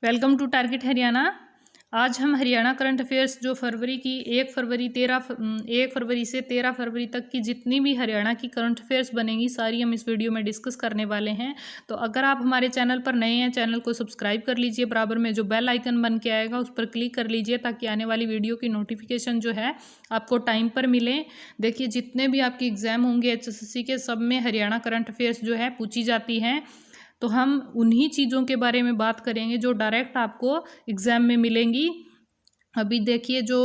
Welcome to target Haryana. आज हम Haryana current affairs जो फरवरी की 1 फरवरी से 13 फरवरी तक की जितनी भी हरियाणा की करंट अफेयर्स बनेंगी सारी हम इस वीडियो में डिस्कस करने वाले हैं। तो अगर आप हमारे चैनल पर नए हैं, चैनल को सब्सक्राइब कर लीजिए, बराबर में जो बेल आइकन बन के आएगा उस पर क्लिक कर लीजिए ताकि आने वाली वीडियो की नोटिफिकेशन जो है आपको टाइम पर मिले। देखिए, जितने भी आपके एग्ज़ाम होंगे HSSC के, सब में हरियाणा करंट अफेयर्स जो है पूछी जाती हैं। तो हम उन्हीं चीज़ों के बारे में बात करेंगे जो डायरेक्ट आपको एग्ज़ाम में मिलेंगी। अभी देखिए, जो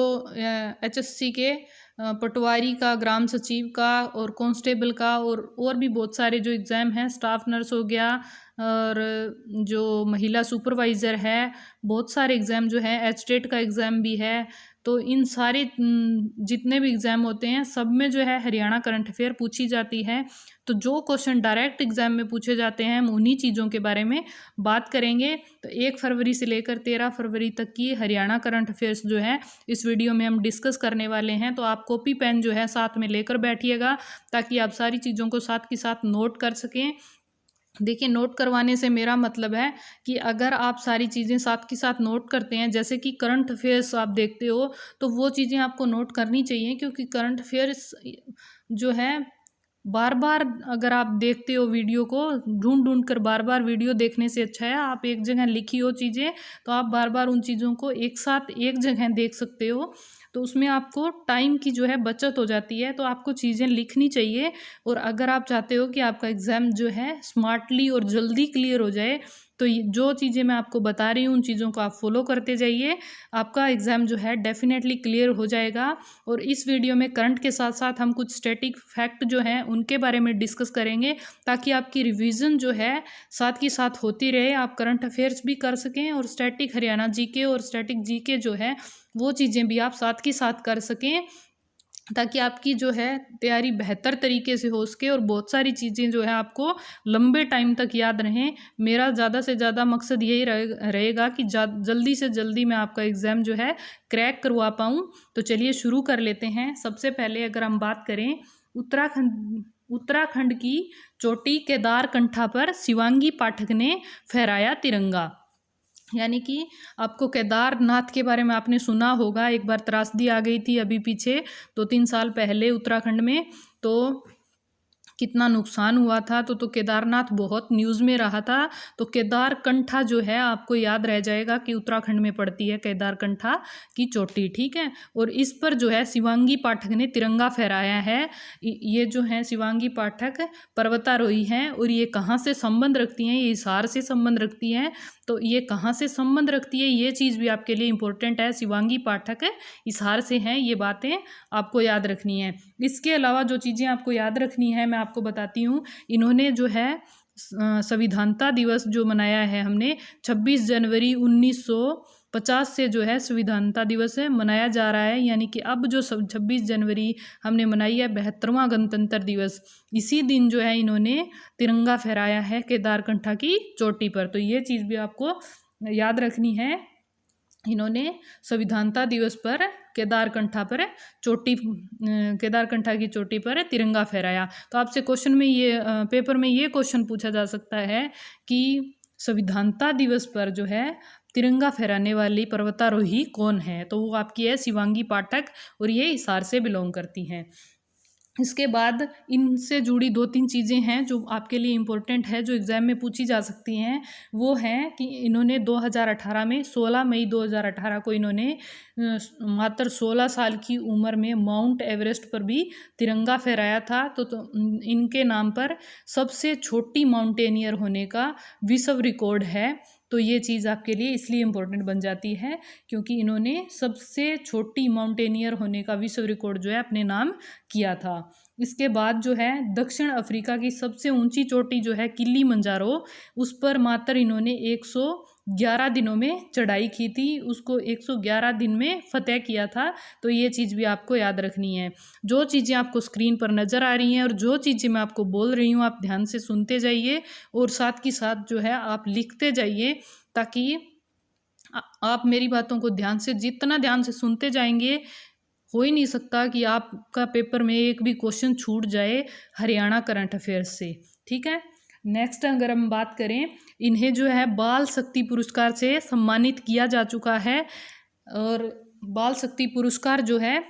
HSC के पटवारी का, ग्राम सचिव का और कांस्टेबल का और भी बहुत सारे जो एग्ज़ाम हैं, स्टाफ नर्स हो गया और जो महिला सुपरवाइज़र है, बहुत सारे एग्ज़ाम जो है, एचटेट का एग्ज़ाम भी है। तो इन सारे जितने भी एग्ज़ाम होते हैं सब में जो है हरियाणा करंट अफेयर पूछी जाती है। तो जो क्वेश्चन डायरेक्ट एग्ज़ाम में पूछे जाते हैं हम उन्हीं चीज़ों के बारे में बात करेंगे। तो 1 फरवरी से लेकर 13 फरवरी तक की हरियाणा करंट अफेयर्स जो है इस वीडियो में हम डिस्कस करने वाले हैं। तो आप कॉपी पेन जो है साथ में लेकर बैठिएगा ताकि आप सारी चीज़ों को साथ के साथ नोट कर सकें। देखिए, नोट करवाने से मेरा मतलब है कि अगर आप सारी चीज़ें साथ के साथ नोट करते हैं, जैसे कि करंट अफेयर्स आप देखते हो, तो वो चीज़ें आपको नोट करनी चाहिए, क्योंकि करंट अफेयर्स जो है बार बार अगर आप देखते हो वीडियो को, ढूंढ ढूंढ कर बार बार वीडियो देखने से अच्छा है आप एक जगह लिखी हो चीज़ें, तो आप बार बार उन चीज़ों को एक साथ एक जगह देख सकते हो। तो उसमें आपको टाइम की जो है बचत हो जाती है। तो आपको चीज़ें लिखनी चाहिए। और अगर आप चाहते हो कि आपका एग्ज़ाम जो है स्मार्टली और जल्दी क्लियर हो जाए, तो जो चीज़ें मैं आपको बता रही हूँ उन चीज़ों को आप फॉलो करते जाइए, आपका एग्ज़ाम जो है डेफिनेटली क्लियर हो जाएगा। और इस वीडियो में करंट के साथ साथ हम कुछ स्टैटिक फैक्ट जो हैं उनके बारे में डिस्कस करेंगे ताकि आपकी रिवीजन जो है साथ के साथ होती रहे, आप करंट अफेयर्स भी कर सकें और स्टैटिक हरियाणा जीके और स्टैटिक जीके जो है वो चीज़ें भी आप साथ के साथ कर सकें, ताकि आपकी जो है तैयारी बेहतर तरीके से हो सके और बहुत सारी चीज़ें जो है आपको लंबे टाइम तक याद रहें। मेरा ज़्यादा से ज़्यादा मकसद यही रहेगा कि जल्दी से जल्दी मैं आपका एग्ज़ाम जो है क्रैक करवा पाऊँ। तो चलिए शुरू कर लेते हैं। सबसे पहले अगर हम बात करें उत्तराखंड की चोटी केदारकंठा पर शिवांगी पाठक ने फहराया तिरंगा। यानी कि आपको केदारनाथ के बारे में आपने सुना होगा, एक बार त्रासदी आ गई थी अभी पीछे 2-3 साल पहले उत्तराखंड में, तो कितना नुकसान हुआ था। तो केदारनाथ बहुत न्यूज़ में रहा था। तो केदारकंठा जो है आपको याद रह जाएगा कि उत्तराखंड में पड़ती है केदारकंठा की चोटी, ठीक है। और इस पर जो है शिवांगी पाठक ने तिरंगा फहराया है। ये जो है शिवांगी पाठक पर्वतारोही हैं और ये कहाँ से संबंध रखती हैं, ये हिसार से संबंध रखती हैं। तो ये कहाँ से संबंध रखती है ये चीज़ भी आपके लिए इम्पोर्टेंट है। शिवांगी पाठक हिसार से हैं, ये बातें आपको याद रखनी है। इसके अलावा जो चीज़ें आपको याद रखनी है मैं आपको बताती हूँ। इन्होंने जो है संविधानता दिवस जो मनाया है हमने 26 जनवरी 1950 से जो है संविधानता दिवस है मनाया जा रहा है। यानी कि अब जो 26 जनवरी हमने मनाई है 72वां गणतंत्र दिवस, इसी दिन जो है इन्होंने तिरंगा फहराया है केदारकंठा की चोटी पर। तो ये चीज़ भी आपको याद रखनी है। इन्होंने संविधानता दिवस पर केदारकंठा की चोटी पर तिरंगा फहराया। तो आपसे क्वेश्चन में ये पेपर में ये क्वेश्चन पूछा जा सकता है कि संविधानता दिवस पर जो है तिरंगा फहराने वाली पर्वतारोही कौन है। तो वो आपकी है शिवांगी पाठक और ये हिसार से बिलोंग करती हैं। इसके बाद इनसे जुड़ी 2-3 चीज़ें हैं जो आपके लिए इम्पोर्टेंट है, जो एग्ज़ाम में पूछी जा सकती हैं। वो हैं कि इन्होंने 2018 में 16 मई 2018 को इन्होंने मात्र 16 साल की उम्र में माउंट एवरेस्ट पर भी तिरंगा फहराया था। तो इनके नाम पर सबसे छोटी माउंटेनियर होने का विश्व रिकॉर्ड है। तो ये चीज़ आपके लिए इसलिए इम्पोर्टेंट बन जाती है क्योंकि इन्होंने सबसे छोटी माउंटेनियर होने का विश्व रिकॉर्ड जो है अपने नाम किया था। इसके बाद जो है दक्षिण अफ्रीका की सबसे ऊंची चोटी जो है किलिमंजारो, उस पर मात्र इन्होंने 111 दिनों में चढ़ाई की थी, उसको 111 दिन में फतेह किया था। तो ये चीज़ भी आपको याद रखनी है। जो चीज़ें आपको स्क्रीन पर नज़र आ रही हैं और जो चीज़ें मैं आपको बोल रही हूँ आप ध्यान से सुनते जाइए और साथ के साथ जो है आप लिखते जाइए, ताकि आप मेरी बातों को जितना ध्यान से सुनते जाएंगे, हो ही नहीं सकता कि आपका पेपर में एक भी क्वेश्चन छूट जाए हरियाणा करंट अफेयर्स से, ठीक है। नेक्स्ट अगर हम बात करें, इन्हें जो है बाल शक्ति पुरस्कार से सम्मानित किया जा चुका है। और बाल शक्ति पुरस्कार जो है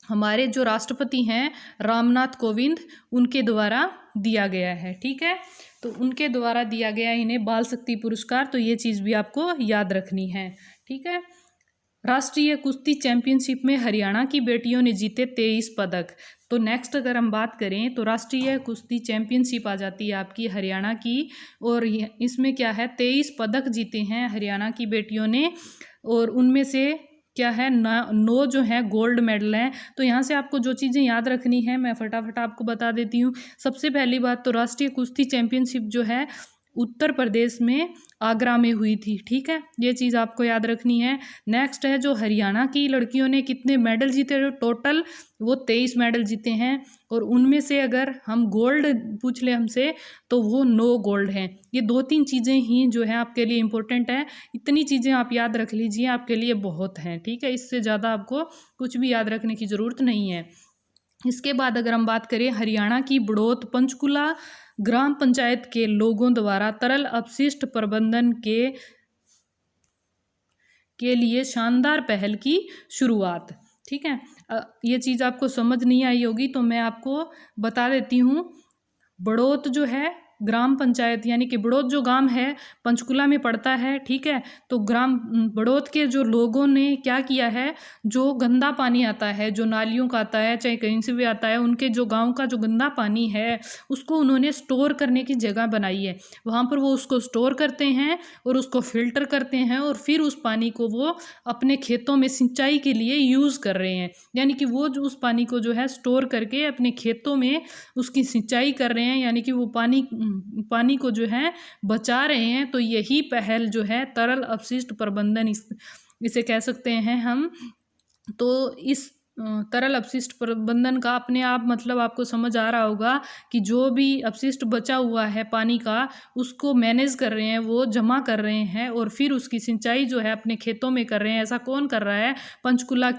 हमारे जो राष्ट्रपति हैं रामनाथ कोविंद, उनके द्वारा दिया गया है। ठीक है, तो उनके द्वारा दिया गया इन्हें बाल शक्ति पुरस्कार, तो ये चीज़ भी आपको याद रखनी है। ठीक है, राष्ट्रीय कुश्ती चैंपियनशिप में हरियाणा की बेटियों ने जीते 23 पदक। तो नेक्स्ट अगर हम बात करें तो राष्ट्रीय कुश्ती चैंपियनशिप आ जाती है आपकी हरियाणा की, और इसमें क्या है 23 पदक जीते हैं हरियाणा की बेटियों ने, और उनमें से क्या है 9 जो है गोल्ड मेडल हैं। तो यहाँ से आपको जो चीज़ें याद रखनी है मैं फटाफट आपको बता देती हूँ। सबसे पहली बात तो राष्ट्रीय कुश्ती चैंपियनशिप जो है उत्तर प्रदेश में आगरा में हुई थी। ठीक है, ये चीज़ आपको याद रखनी है। नेक्स्ट है जो हरियाणा की लड़कियों ने कितने मेडल जीते, जो टोटल वो 23 मेडल जीते हैं, और उनमें से अगर हम गोल्ड पूछ ले हमसे तो वो 9 गोल्ड हैं। ये 2-3 चीज़ें ही जो है आपके लिए इम्पोर्टेंट है, इतनी चीज़ें आप याद रख लीजिए, आपके लिए बहुत हैं। ठीक है, इससे ज़्यादा आपको कुछ भी याद रखने की ज़रूरत नहीं है। इसके बाद अगर हम बात करें हरियाणा की बड़ौत पंचकुला ग्राम पंचायत के लोगों द्वारा तरल अपशिष्ट प्रबंधन के लिए शानदार पहल की शुरुआत। ठीक है, ये चीज़ आपको समझ नहीं आई होगी तो मैं आपको बता देती हूँ। बड़ौत जो है ग्राम पंचायत यानी कि बड़ौत जो गांव है पंचकुला में पड़ता है। ठीक है, तो ग्राम बड़ौत के जो लोगों ने क्या किया है, जो गंदा पानी आता है, जो नालियों का आता है चाहे कहीं से भी आता है, उनके जो गांव का जो गंदा पानी है उसको उन्होंने स्टोर करने की जगह बनाई है। वहाँ पर वो उसको स्टोर करते हैं और उसको फिल्टर करते हैं, और फिर उस पानी को वो अपने खेतों में सिंचाई के लिए यूज़ कर रहे हैं। यानी कि वो जो उस पानी को जो है स्टोर करके अपने खेतों में उसकी सिंचाई कर रहे हैं, यानी कि वो पानी को जो है बचा रहे हैं। तो यही पहल जो है तरल अपशिष्ट प्रबंधन इसे कह सकते हैं हम। तो इस तरल अपशिष्ट प्रबंधन का अपने आप मतलब आपको समझ आ रहा होगा कि जो भी अपशिष्ट बचा हुआ है पानी का उसको मैनेज कर रहे हैं, वो जमा कर रहे हैं और फिर उसकी सिंचाई जो है अपने खेतों में कर रहे हैं। ऐसा कौन कर रहा है? पंचकुला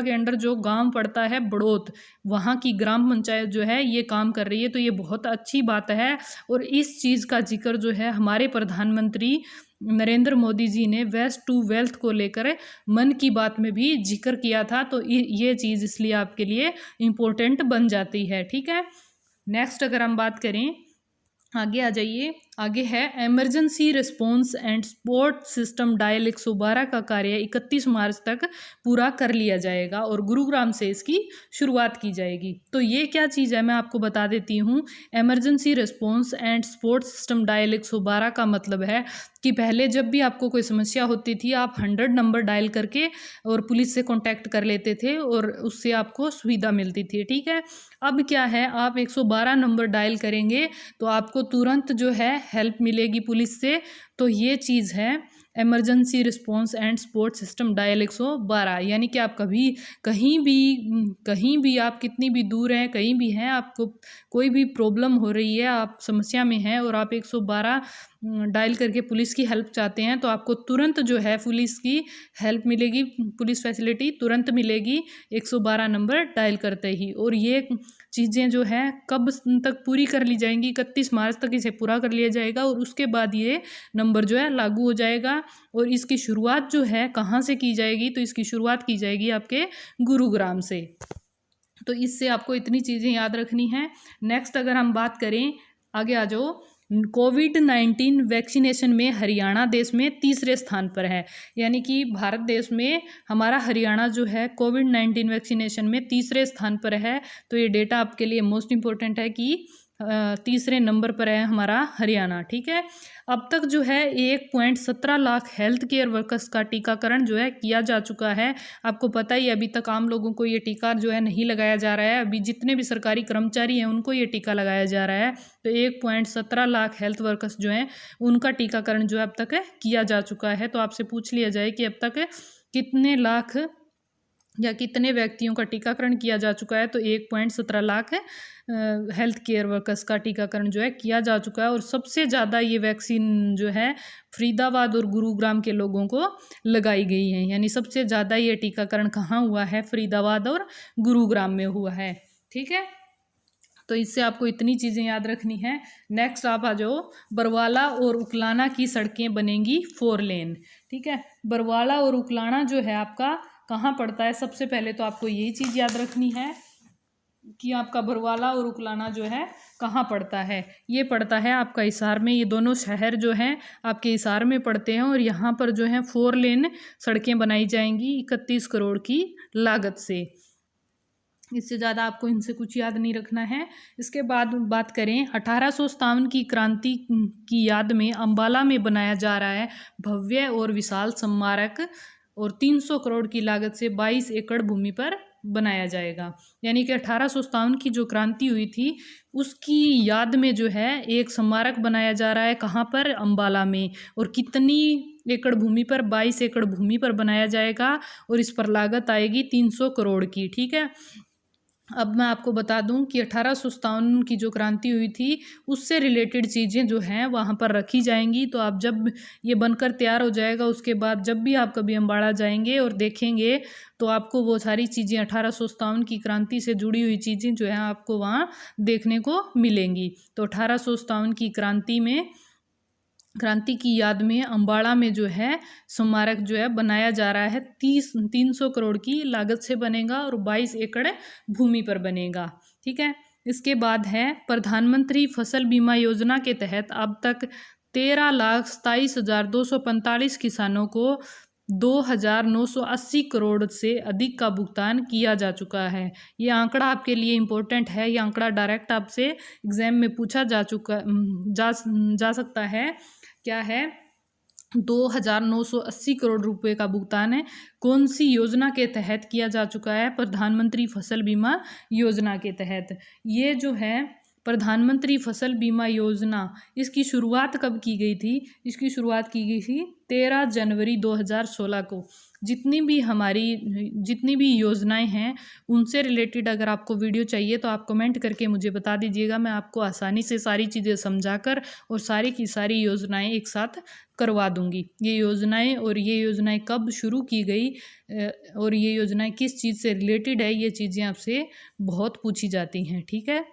के अंडर जो गांव पड़ता है बड़ौत, वहाँ की ग्राम पंचायत जो है ये काम कर रही है। तो ये बहुत अच्छी बात है, और इस चीज़ का जिक्र जो है हमारे प्रधानमंत्री नरेंद्र मोदी जी ने वेस्ट टू वेल्थ को लेकर मन की बात में भी जिक्र किया था। तो ये चीज़ इसलिए आपके लिए इम्पोर्टेंट बन जाती है। ठीक है, नेक्स्ट अगर हम बात करें, आगे आ जाइए। आगे है emergency response and support system dial 112 का कार्य 31 मार्च तक पूरा कर लिया जाएगा और गुरुग्राम से इसकी शुरुआत की जाएगी। तो ये क्या चीज़ है मैं आपको बता देती हूँ। Emergency response and support system dial 112 का मतलब है कि पहले जब भी आपको कोई समस्या होती थी आप 100 नंबर डायल करके और पुलिस से कांटेक्ट कर लेते थे और उससे आपको सुविधा मिलती थी। ठीक है, अब क्या है, आप 112 नंबर डायल करेंगे तो आपको तुरंत जो है हेल्प मिलेगी पुलिस से। तो ये चीज़ है emergency response and support system dial 112। यानी कि आप कहीं भी आप कितनी भी दूर हैं, कहीं भी हैं, आपको कोई भी प्रॉब्लम हो रही है, आप समस्या में हैं और आप 112 डायल करके पुलिस की हेल्प चाहते हैं, तो आपको तुरंत जो है पुलिस की हेल्प मिलेगी, पुलिस फैसिलिटी तुरंत मिलेगी 112 नंबर डायल करते ही। और ये चीज़ें जो है कब तक पूरी कर ली जाएंगी? 31 मार्च तक इसे पूरा कर लिया जाएगा और उसके बाद ये नंबर जो है लागू हो जाएगा। और इसकी शुरुआत जो है कहाँ से की जाएगी? तो इसकी शुरुआत की जाएगी आपके गुरुग्राम से। तो इससे आपको इतनी चीज़ें याद रखनी है। नेक्स्ट अगर हम बात करें, आगे आ जाओ। कोविड-19 वैक्सीनेशन में हरियाणा देश में तीसरे स्थान पर है। यानी कि भारत देश में हमारा हरियाणा जो है कोविड-19 वैक्सीनेशन में तीसरे स्थान पर है। तो ये डेटा आपके लिए मोस्ट इम्पोर्टेंट है कि तीसरे नंबर पर है हमारा हरियाणा। ठीक है, अब तक जो है 1.17 लाख हेल्थ केयर वर्कर्स का टीकाकरण जो है किया जा चुका है। आपको पता ही अभी तक आम लोगों को ये टीका जो है नहीं लगाया जा रहा है। अभी जितने भी सरकारी कर्मचारी हैं उनको ये टीका लगाया जा रहा है। तो 1.17 लाख हेल्थ वर्कर्स जो हैं उनका टीकाकरण जो है अब तक किया जा चुका है। तो आपसे पूछ लिया जाए कि अब तक कितने लाख या कितने व्यक्तियों का टीकाकरण किया जा चुका है? तो 1.17 लाख हेल्थ केयर वर्कर्स का टीकाकरण जो है किया जा चुका है। और सबसे ज़्यादा ये वैक्सीन जो है फरीदाबाद और गुरुग्राम के लोगों को लगाई गई है। यानी सबसे ज़्यादा ये टीकाकरण कहाँ हुआ है? फरीदाबाद और गुरुग्राम में हुआ है। ठीक है, तो इससे आपको इतनी चीज़ें याद रखनी है। नेक्स्ट आप आ जाओ, बरवाला और उकलाना की सड़कें बनेंगी 4 लेन। ठीक है, बरवाला और उकलाना जो है आपका कहाँ पड़ता है, सबसे पहले तो आपको यही चीज़ याद रखनी है कि आपका बरवाला और उकलाना जो है कहाँ पड़ता है। ये पड़ता है आपका हिसार में। ये दोनों शहर जो हैं आपके हिसार में पड़ते हैं और यहाँ पर जो है 4 लेन सड़कें बनाई जाएंगी 31 करोड़ की लागत से। इससे ज़्यादा आपको इनसे कुछ याद नहीं रखना है। इसके बाद बात करें 1857 की क्रांति की याद में अम्बाला में बनाया जा रहा है भव्य और विशाल स्मारक, और 300 करोड़ की लागत से 22 एकड़ भूमि पर बनाया जाएगा। यानी कि 1857 की जो क्रांति हुई थी उसकी याद में जो है एक स्मारक बनाया जा रहा है। कहाँ पर? अम्बाला में। और कितनी एकड़ भूमि पर? 22 एकड़ भूमि पर बनाया जाएगा और इस पर लागत आएगी 300 करोड़ की। ठीक है, अब मैं आपको बता दूं कि 1857 की जो क्रांति हुई थी उससे रिलेटेड चीज़ें जो हैं वहाँ पर रखी जाएंगी। तो आप जब ये बनकर तैयार हो जाएगा उसके बाद जब भी आप कभी अम्बाड़ा जाएंगे और देखेंगे तो आपको वो सारी चीज़ें 1857 की क्रांति से जुड़ी हुई चीज़ें जो है आपको वहाँ देखने को मिलेंगी। तो 1857 की क्रांति की याद में अम्बाड़ा में जो है स्मारक जो है बनाया जा रहा है। 300 करोड़ की लागत से बनेगा और 22 एकड़ भूमि पर बनेगा। ठीक है, इसके बाद है प्रधानमंत्री फसल बीमा योजना के तहत अब तक 13,27,245 किसानों को 2,980 करोड़ से अधिक का भुगतान किया जा चुका है। ये आंकड़ा आपके लिए इम्पोर्टेंट है। ये आंकड़ा डायरेक्ट आपसे एग्जाम में पूछा जा सकता है। क्या है? 2,980 करोड़ रुपए का भुगतान है। कौन सी योजना के तहत किया जा चुका है? प्रधानमंत्री फसल बीमा योजना के तहत। ये जो है प्रधानमंत्री फसल बीमा योजना, इसकी शुरुआत कब की गई थी? इसकी शुरुआत की गई थी 13 जनवरी 2016 को। जितनी भी योजनाएं हैं उनसे रिलेटेड अगर आपको वीडियो चाहिए तो आप कमेंट करके मुझे बता दीजिएगा। मैं आपको आसानी से सारी चीज़ें समझाकर और सारी की सारी योजनाएं एक साथ करवा दूंगी। ये योजनाएं कब शुरू की गई और ये योजनाएं किस चीज़ से रिलेटेड है, ये चीज़ें आपसे बहुत पूछी जाती हैं। ठीक है,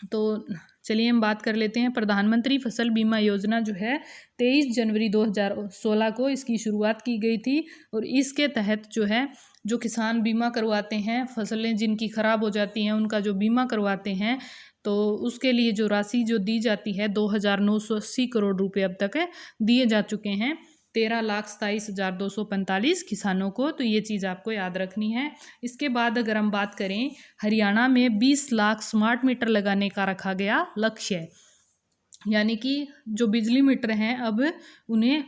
तो चलिए हम बात कर लेते हैं। प्रधानमंत्री फसल बीमा योजना जो है 23 जनवरी 2016 को इसकी शुरुआत की गई थी और इसके तहत जो है जो किसान बीमा करवाते हैं, फसलें जिनकी ख़राब हो जाती हैं उनका जो बीमा करवाते हैं, तो उसके लिए जो राशि जो दी जाती है 2,980 करोड़ रुपए अब तक दिए जा चुके हैं 13,27,245 किसानों को। तो ये चीज़ आपको याद रखनी है। इसके बाद अगर हम बात करें, हरियाणा में 20 लाख स्मार्ट मीटर लगाने का रखा गया लक्ष्य। यानी कि जो बिजली मीटर हैं अब उन्हें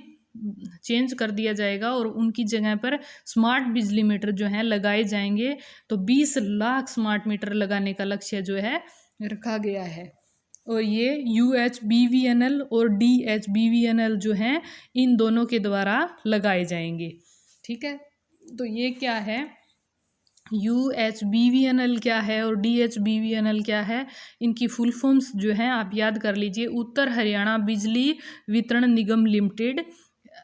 चेंज कर दिया जाएगा और उनकी जगह पर स्मार्ट बिजली मीटर जो हैं लगाए जाएंगे। तो 20 लाख स्मार्ट मीटर लगाने का लक्ष्य जो है रखा गया है। और ये UHBVNL और DHBVNL जो हैं इन दोनों के द्वारा लगाए जाएंगे। ठीक है, तो ये क्या है? UHBVNL क्या है और DHBVNL क्या है? इनकी फुल फॉर्म्स जो हैं आप याद कर लीजिए। उत्तर हरियाणा बिजली वितरण निगम लिमिटेड,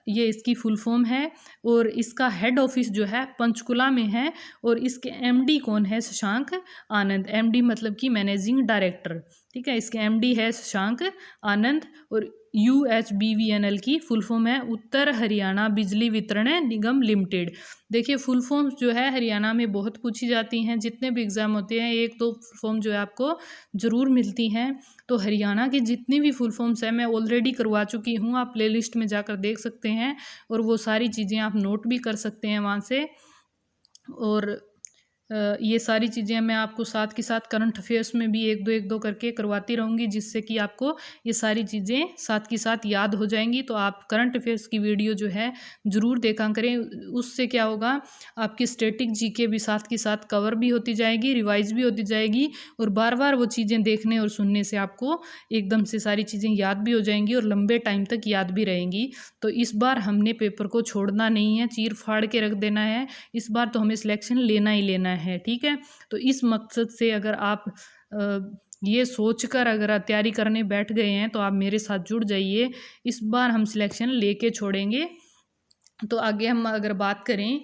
ये इसकी फुल फॉर्म है। और इसका हेड ऑफिस जो है पंचकुला में है और इसके MD कौन है? शशांक आनंद। MD मतलब कि मैनेजिंग डायरेक्टर। ठीक है, इसके MD है शशांक आनंद। और UHBVNL की फुल फॉर्म है उत्तर हरियाणा बिजली वितरण निगम लिमिटेड। देखिए फुल फॉर्म्स जो है हरियाणा में बहुत पूछी जाती हैं। जितने भी एग्ज़ाम होते हैं एक दो फुल फॉर्म जो है आपको ज़रूर मिलती हैं। तो हरियाणा की जितनी भी फुल फॉर्म्स हैं मैं ऑलरेडी करवा चुकी हूँ, आप प्लेलिस्ट में जाकर देख सकते हैं और वो सारी चीज़ें आप नोट भी कर सकते हैं वहाँ से। और ये सारी चीज़ें मैं आपको साथ के साथ करंट अफेयर्स में भी एक दो करके करवाती रहूँगी, जिससे कि आपको ये सारी चीज़ें साथ के साथ याद हो जाएंगी। तो आप करंट अफेयर्स की वीडियो जो है ज़रूर देखा करें। उससे क्या होगा, आपकी स्टैटिक GK भी साथ के साथ कवर भी होती जाएगी, रिवाइज भी होती जाएगी और बार बार वो चीज़ें देखने और सुनने से आपको एकदम से सारी चीज़ें याद भी हो जाएंगी और लंबे टाइम तक याद भी रहेंगी। तो इस बार हमने पेपर को छोड़ना नहीं है, चीर फाड़ के रख देना है। इस बार तो हमें सिलेक्शन लेना ही लेना है। ठीक है, तो इस मकसद से अगर आप ये सोचकर अगर तैयारी करने बैठ गए हैं तो आप मेरे साथ जुड़ जाइए। इस बार हम सिलेक्शन लेके छोड़ेंगे। तो आगे हम अगर बात करें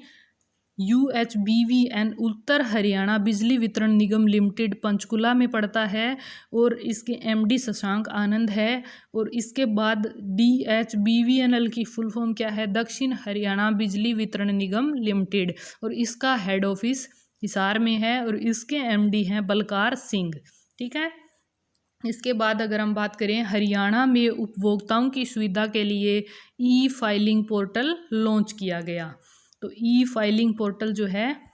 UHBVN उत्तर हरियाणा बिजली वितरण निगम लिमिटेड पंचकुला में पड़ता है और इसके MD शशांक आनंद है। और इसके बाद DHBVNL की फुल फॉर्म क्या है? दक्षिण हरियाणा बिजली वितरण निगम लिमिटेड, और इसका हेड ऑफिस हिसार में है और इसके MD हैं बलकार सिंह। ठीक है। इसके बाद अगर हम बात करें, हरियाणा में उपभोक्ताओं की सुविधा के लिए E-फाइलिंग पोर्टल लॉन्च किया गया। तो E-फाइलिंग पोर्टल जो है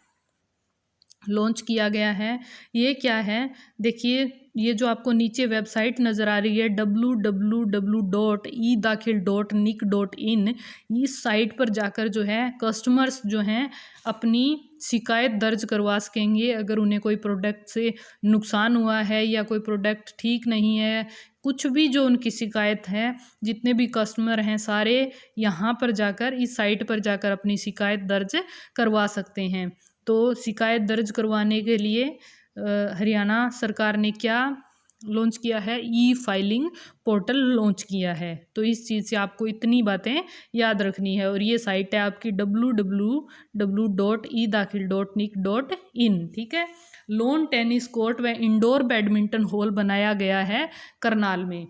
लॉन्च किया गया है, ये क्या है? देखिए, ये जो आपको नीचे वेबसाइट नज़र आ रही है www.edakhil.nic.in, इस साइट पर जाकर जो है कस्टमर्स जो हैं अपनी शिकायत दर्ज करवा सकेंगे। अगर उन्हें कोई प्रोडक्ट से नुकसान हुआ है या कोई प्रोडक्ट ठीक नहीं है, कुछ भी जो उनकी शिकायत है, जितने भी कस्टमर हैं सारे यहाँ पर जाकर, इस साइट पर जाकर अपनी शिकायत दर्ज करवा सकते हैं। तो शिकायत दर्ज करवाने के लिए हरियाणा सरकार ने क्या लॉन्च किया है? E-फाइलिंग पोर्टल लॉन्च किया है। तो इस चीज़ से आपको इतनी बातें याद रखनी है। और ये साइट है आपकी www.edakhil.nic.in। ठीक है। लॉन टेनिस कोर्ट व इंडोर बैडमिंटन हॉल बनाया गया है करनाल में।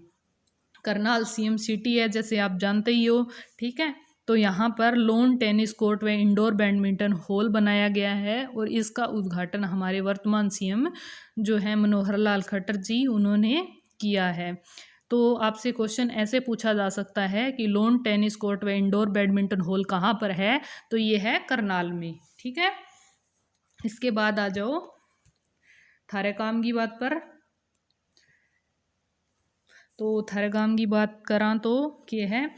करनाल CM सिटी है, जैसे आप जानते ही हो। ठीक है। तो यहाँ पर लॉन टेनिस कोर्ट व इंडोर बैडमिंटन हॉल बनाया गया है और इसका उद्घाटन हमारे वर्तमान CM जो है मनोहर लाल खट्टर जी, उन्होंने किया है। तो आपसे क्वेश्चन ऐसे पूछा जा सकता है कि लॉन टेनिस कोर्ट व इंडोर बैडमिंटन हॉल कहाँ पर है? तो ये है करनाल में। ठीक है। इसके बाद आ जाओ थारे काम की बात पर। तो थारे काम की बात करा तो क्या है?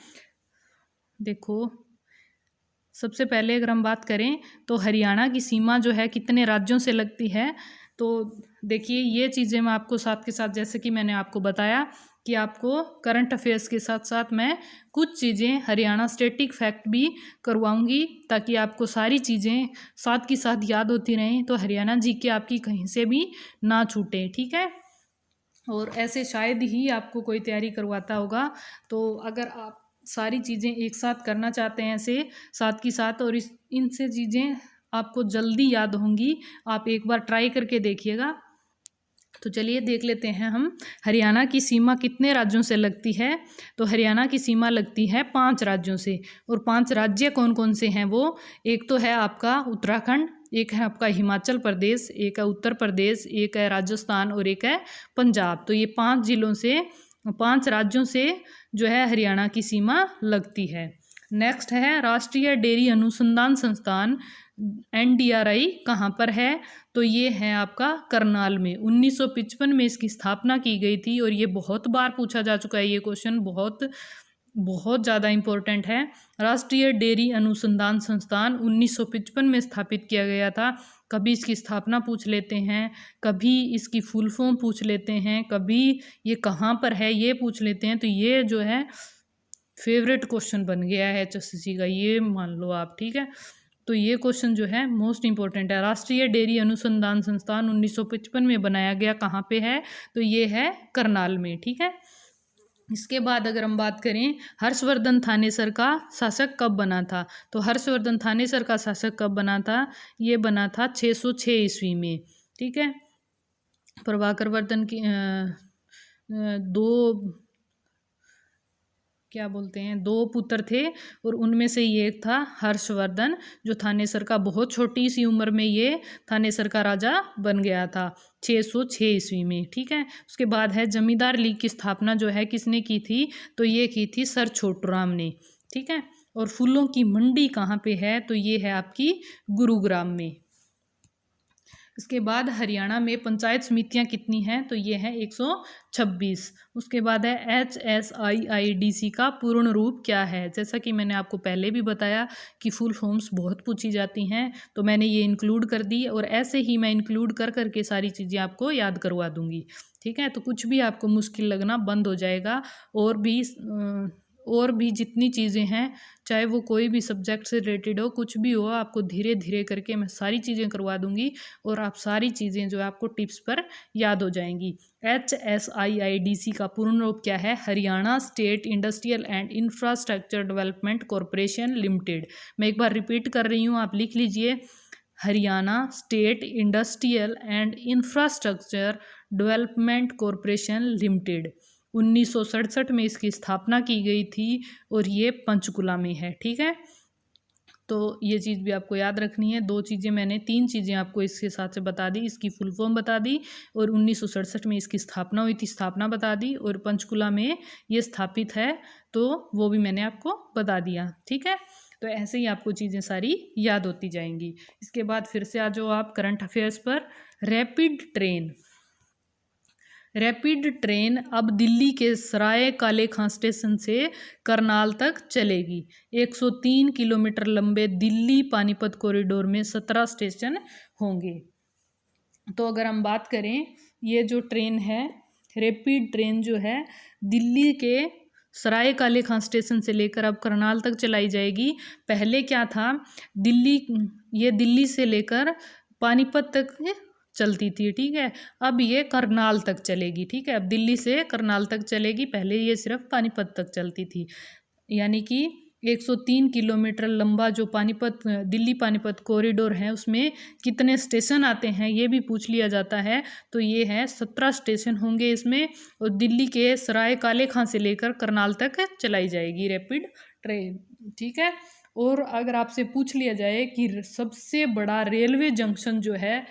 देखो, सबसे पहले अगर हम बात करें तो हरियाणा की सीमा जो है कितने राज्यों से लगती है? तो देखिए, ये चीज़ें मैं आपको साथ के साथ, जैसे कि मैंने आपको बताया कि आपको करंट अफेयर्स के साथ साथ मैं कुछ चीज़ें हरियाणा स्टेटिक फैक्ट भी करवाऊंगी, ताकि आपको सारी चीज़ें साथ के साथ याद होती रहें, तो हरियाणा GK आपकी कहीं से भी ना छूटे। ठीक है। और ऐसे शायद ही आपको कोई तैयारी करवाता होगा। तो अगर आप सारी चीज़ें एक साथ करना चाहते हैं ऐसे साथ की साथ, और इनसे चीज़ें आपको जल्दी याद होंगी, आप एक बार ट्राई करके देखिएगा। तो चलिए देख लेते हैं हम, हरियाणा की सीमा कितने राज्यों से लगती है? तो हरियाणा की सीमा लगती है 5 राज्यों से। और 5 राज्य कौन कौन से हैं वो? एक तो है आपका उत्तराखंड, एक है आपका हिमाचल प्रदेश, एक है उत्तर प्रदेश, एक है राजस्थान और एक है पंजाब। तो ये 5 जिलों से, 5 राज्यों से जो है हरियाणा की सीमा लगती है। नेक्स्ट है राष्ट्रीय डेयरी अनुसंधान संस्थान NDRI कहाँ पर है? तो ये है आपका करनाल में। 1955 में इसकी स्थापना की गई थी और ये बहुत बार पूछा जा चुका है। ये क्वेश्चन बहुत बहुत ज़्यादा इम्पोर्टेंट है। राष्ट्रीय डेयरी अनुसंधान संस्थान 1955 में स्थापित किया गया था। कभी इसकी स्थापना पूछ लेते हैं, कभी इसकी फुल फॉर्म पूछ लेते हैं, कभी ये कहाँ पर है ये पूछ लेते हैं। तो ये जो है फेवरेट क्वेश्चन बन गया है HSC का, ये मान लो आप। ठीक है। तो ये क्वेश्चन जो है मोस्ट इंपॉर्टेंट है। राष्ट्रीय डेयरी अनुसंधान संस्थान 1955 में बनाया गया, कहाँ पे है? तो ये है करनाल में। ठीक है। इसके बाद अगर हम बात करें, हर्षवर्धन थानेसर का शासक कब बना था? तो हर्षवर्धन थानेसर का शासक कब बना था? ये बना था 606 ईस्वी में। ठीक है। प्रभाकर वर्धन की दो पुत्र थे और उनमें से ये एक था हर्षवर्धन, जो थानेसर का बहुत छोटी सी उम्र में ये थानेसर का राजा बन गया था 606 ईस्वी में। ठीक है। उसके बाद है जमींदार लीग की स्थापना जो है किसने की थी? तो ये की थी सर छोटूराम ने। ठीक है। और फूलों की मंडी कहाँ पे है? तो ये है आपकी गुरुग्राम में। इसके बाद हरियाणा में पंचायत समितियां कितनी हैं? तो ये है 126। उसके बाद है HSIIDC का पूर्ण रूप क्या है? जैसा कि मैंने आपको पहले भी बताया कि फुल फॉर्म्स बहुत पूछी जाती हैं, तो मैंने ये इंक्लूड कर दी और ऐसे ही मैं इंक्लूड कर करके सारी चीज़ें आपको याद करवा दूंगी। ठीक है। तो कुछ भी आपको मुश्किल लगना बंद हो जाएगा। और भी जितनी चीज़ें हैं, चाहे वो कोई भी सब्जेक्ट से रिलेटेड हो, कुछ भी हो, आपको धीरे धीरे करके मैं सारी चीज़ें करवा दूंगी और आप सारी चीज़ें जो है आपको टिप्स पर याद हो जाएंगी। HSIIDC का पूर्ण रूप क्या है? Haryana state industrial and infrastructure development corporation limited. मैं एक बार रिपीट कर रही हूँ, आप लिख लीजिए। Haryana state industrial and infrastructure development corporation limited. 1967 में इसकी स्थापना की गई थी और ये पंचकुला में है। ठीक है, तो ये चीज़ भी आपको याद रखनी है। तीन चीज़ें आपको इसके साथ से बता दी, इसकी फुल फॉर्म बता दी और 1967 में इसकी स्थापना हुई थी, स्थापना बता दी, और पंचकुला में ये स्थापित है तो वो भी मैंने आपको बता दिया। ठीक है, तो ऐसे ही आपको चीज़ें सारी याद होती जाएंगी। इसके बाद फिर से आ जाओ आप करंट अफेयर्स पर। रैपिड ट्रेन अब दिल्ली के सराय काले खां स्टेशन से करनाल तक चलेगी। 103 किलोमीटर लंबे दिल्ली पानीपत कॉरिडोर में 17 स्टेशन होंगे। तो अगर हम बात करें, ये जो ट्रेन है रैपिड ट्रेन जो है दिल्ली के सराय काले खां स्टेशन से लेकर अब करनाल तक चलाई जाएगी। पहले क्या था, दिल्ली से लेकर पानीपत तक चलती थी। ठीक है, अब ये करनाल तक चलेगी। ठीक है, अब दिल्ली से करनाल तक चलेगी, पहले ये सिर्फ पानीपत तक चलती थी। यानी कि 103 किलोमीटर लंबा जो दिल्ली पानीपत कॉरिडोर है उसमें कितने स्टेशन आते हैं ये भी पूछ लिया जाता है। तो ये है 17 स्टेशन होंगे इसमें, और दिल्ली के सराय काले खां से लेकर करनाल तक चलाई जाएगी रैपिड ट्रेन। ठीक है, और अगर आपसे पूछ लिया जाए कि सबसे बड़ा रेलवे जंक्शन जो है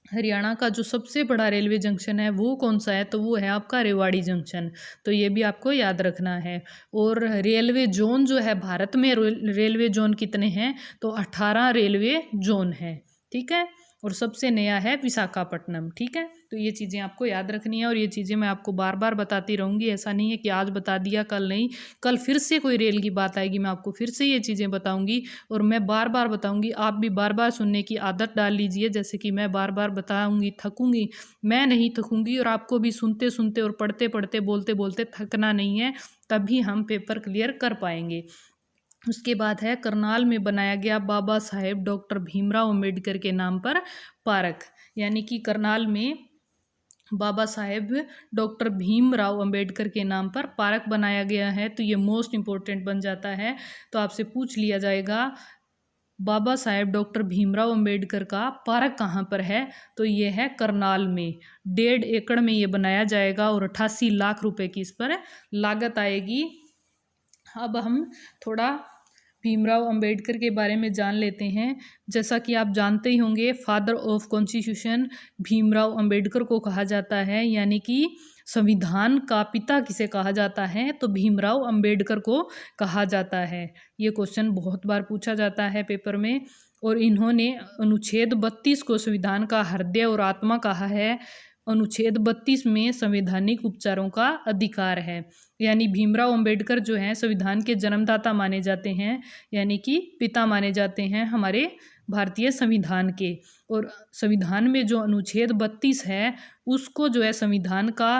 हरियाणा का जो सबसे बड़ा रेलवे जंक्शन है वो कौन सा है, तो वो है आपका रेवाड़ी जंक्शन। तो ये भी आपको याद रखना है। और रेलवे जोन जो है भारत में रेलवे जोन कितने हैं, तो 18 रेलवे जोन हैं। ठीक है, और सबसे नया है विशाखापट्टनम। ठीक है, तो ये चीज़ें आपको याद रखनी है और ये चीज़ें मैं आपको बार बार बताती रहूँगी। ऐसा नहीं है कि आज बता दिया कल नहीं, कल फिर से कोई रेल की बात आएगी मैं आपको फिर से ये चीज़ें बताऊँगी और मैं बार बार बताऊँगी। आप भी बार बार सुनने की आदत डाल लीजिए, जैसे कि मैं बार बार बताऊँगी, थकूँगी मैं नहीं, थकूँगी, और आपको भी सुनते सुनते और पढ़ते पढ़ते बोलते बोलते थकना नहीं है, तभी हम पेपर क्लियर कर पाएंगे। उसके बाद है करनाल में बनाया गया बाबा साहेब डॉक्टर भीमराव अंबेडकर के नाम पर पार्क। यानी कि करनाल में बाबा साहेब डॉक्टर भीमराव अंबेडकर के नाम पर पार्क बनाया गया है। तो ये मोस्ट इम्पोर्टेंट बन जाता है। तो आपसे पूछ लिया जाएगा बाबा साहेब डॉक्टर भीमराव अंबेडकर का पार्क कहाँ पर है, तो ये है करनाल में। 1.5 एकड़ में ये बनाया जाएगा और 88 लाख रुपए की इस पर लागत आएगी। अब हम थोड़ा भीमराव अंबेडकर के बारे में जान लेते हैं। जैसा कि आप जानते ही होंगे, father of constitution Bhimrao Ambedkar को कहा जाता है। यानी कि संविधान का पिता किसे कहा जाता है, तो भीमराव अंबेडकर को कहा जाता है। ये क्वेश्चन बहुत बार पूछा जाता है पेपर में। और इन्होंने अनुच्छेद 32 को संविधान का हृदय और आत्मा कहा है। अनुच्छेद 32 में संवैधानिक उपचारों का अधिकार है। यानी भीमराव अंबेडकर जो हैं संविधान के जन्मदाता माने जाते हैं, यानी कि पिता माने जाते हैं हमारे भारतीय संविधान के। और संविधान में जो अनुच्छेद 32 है उसको जो है संविधान का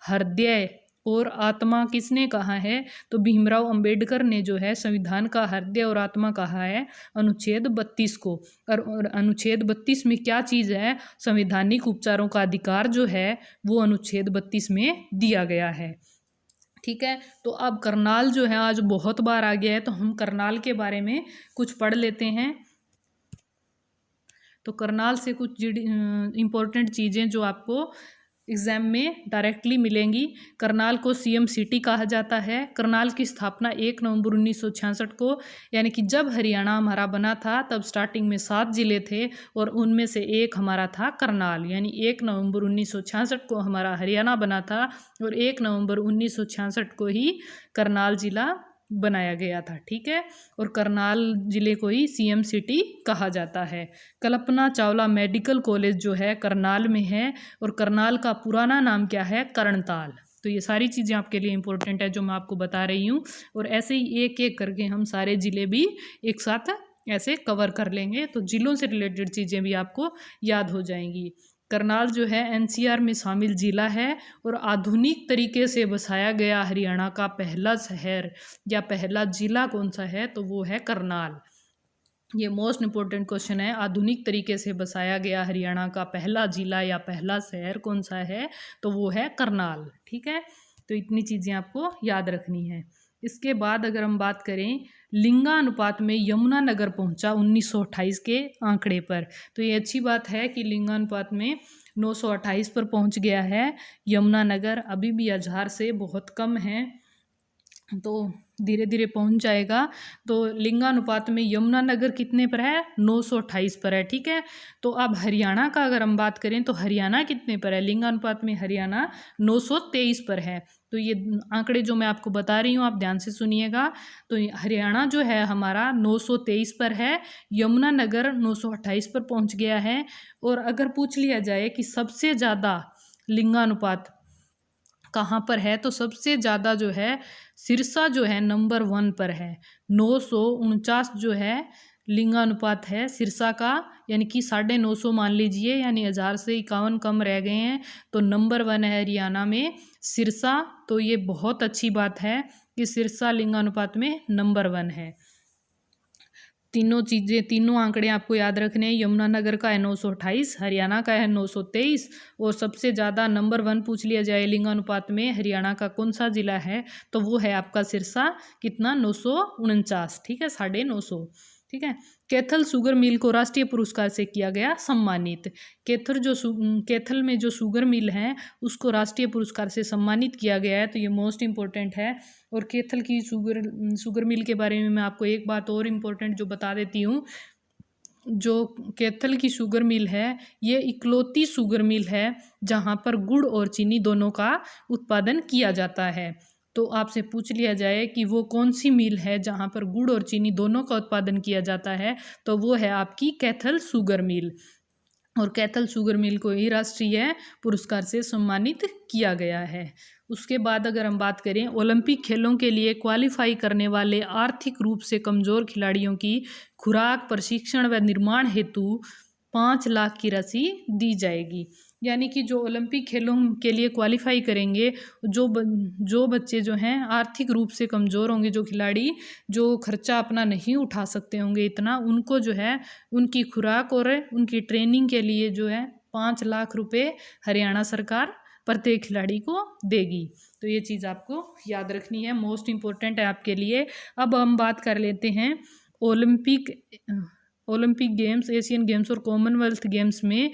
हृदय और आत्मा किसने कहा है, तो भीमराव अंबेडकर ने जो है संविधान का हृदय और आत्मा कहा है अनुच्छेद 32 को। और अनुच्छेद 32 में क्या चीज़ है, संवैधानिक उपचारों का अधिकार जो है वो अनुच्छेद 32 में दिया गया है। ठीक है, तो अब करनाल जो है आज बहुत बार आ गया है, तो हम करनाल के बारे में कुछ पढ़ लेते हैं। तो करनाल से कुछ इम्पोर्टेंट चीज़ें जो आपको एग्ज़ाम में डायरेक्टली मिलेंगी। करनाल को सीएम सिटी कहा जाता है। करनाल की स्थापना 1 नवंबर 1966 को, यानी कि जब हरियाणा हमारा बना था तब स्टार्टिंग में 7 ज़िले थे और उनमें से एक हमारा था करनाल। यानी 1 नवंबर 1966 को हमारा हरियाणा बना था और 1 नवंबर 1966 को ही करनाल ज़िला बनाया गया था। ठीक है, और करनाल ज़िले को ही सीएम सिटी कहा जाता है। कल्पना चावला मेडिकल कॉलेज जो है करनाल में है और करनाल का पुराना नाम क्या है, कर्णताल। तो ये सारी चीज़ें आपके लिए इंपॉर्टेंट है जो मैं आपको बता रही हूँ। और ऐसे ही एक एक करके हम सारे ज़िले भी एक साथ ऐसे कवर कर लेंगे, तो ज़िलों से रिलेटेड चीज़ें भी आपको याद हो जाएंगी। करनाल जो है एनसीआर में शामिल ज़िला है और आधुनिक तरीके से बसाया गया हरियाणा का पहला शहर या पहला ज़िला कौन सा है, तो वो है करनाल। ये मोस्ट इम्पोर्टेंट क्वेश्चन है। आधुनिक तरीके से बसाया गया हरियाणा का पहला ज़िला या पहला शहर कौन सा है, तो वो है करनाल। ठीक है, तो इतनी चीज़ें आपको याद रखनी है। इसके बाद अगर हम बात करें लिंगानुपात में यमुनानगर पहुंचा 1928 के आंकड़े पर। तो ये अच्छी बात है कि लिंगानुपात में 928 पर पहुंच गया है यमुनानगर। अभी भी अजहार से बहुत कम है, तो धीरे धीरे पहुंच जाएगा। तो लिंगानुपात में यमुनानगर कितने पर है? 928 पर है। ठीक है, तो अब हरियाणा का अगर हम बात करें तो हरियाणा कितने पर है? लिंगानुपात में हरियाणा 923 पर है। तो ये आंकड़े जो मैं आपको बता रही हूँ आप ध्यान से सुनिएगा। तो हरियाणा जो है हमारा 923 पर है, यमुनानगर 928 पर पहुंच गया है। और अगर पूछ लिया जाए कि सबसे ज़्यादा लिंगानुपात कहाँ पर है, तो सबसे ज़्यादा जो है सिरसा जो है नंबर 1 पर है। 949 जो है लिंगानुपात है सिरसा का, यानी कि 950 मान लीजिए, यानी 1000 से 51 कम रह गए हैं। तो नंबर 1 है हरियाणा में सिरसा। तो ये बहुत अच्छी बात है कि सिरसा लिंगानुपात में नंबर 1 है। तीनों चीज़ें, तीनों आंकड़े आपको याद रखने हैं। यमुनानगर का है 928, हरियाणा का है 923, और सबसे ज़्यादा नंबर 1 पूछ लिया जाए लिंगानुपात में हरियाणा का कौन सा जिला है, तो वो है आपका सिरसा। कितना? 949। ठीक है, 950। ठीक है, कैथल शुगर मिल को राष्ट्रीय पुरस्कार से किया गया सम्मानित। कैथल में जो शुगर मिल है उसको राष्ट्रीय पुरस्कार से सम्मानित किया गया है। तो ये मोस्ट इम्पोर्टेंट है। और कैथल की शुगर मिल के बारे में मैं आपको एक बात और इम्पोर्टेंट जो बता देती हूँ। जो कैथल की शुगर मिल है ये इकलौती शुगर मिल है जहाँ पर गुड़ और चीनी दोनों का उत्पादन किया जाता है। तो आपसे पूछ लिया जाए कि वो कौन सी मिल है जहाँ पर गुड़ और चीनी दोनों का उत्पादन किया जाता है, तो वो है आपकी कैथल शुगर मिल। और कैथल शुगर मिल को ही राष्ट्रीय पुरस्कार से सम्मानित किया गया है। उसके बाद अगर हम बात करें ओलंपिक खेलों के लिए क्वालिफाई करने वाले आर्थिक रूप से कमज़ोर खिलाड़ियों की खुराक, प्रशिक्षण व निर्माण हेतु 5 लाख की राशि दी जाएगी। यानी कि जो ओलंपिक खेलों के लिए क्वालिफाई करेंगे, जो बच्चे जो हैं आर्थिक रूप से कमज़ोर होंगे, जो खिलाड़ी जो खर्चा अपना नहीं उठा सकते होंगे इतना, उनको जो है उनकी खुराक और उनकी ट्रेनिंग के लिए जो है 5 लाख रुपए हरियाणा सरकार प्रत्येक खिलाड़ी को देगी। तो ये चीज़ आपको याद रखनी है, मोस्ट इम्पोर्टेंट है आपके लिए। अब हम बात कर लेते हैं ओलंपिक गेम्स, एशियन गेम्स और कॉमनवेल्थ गेम्स में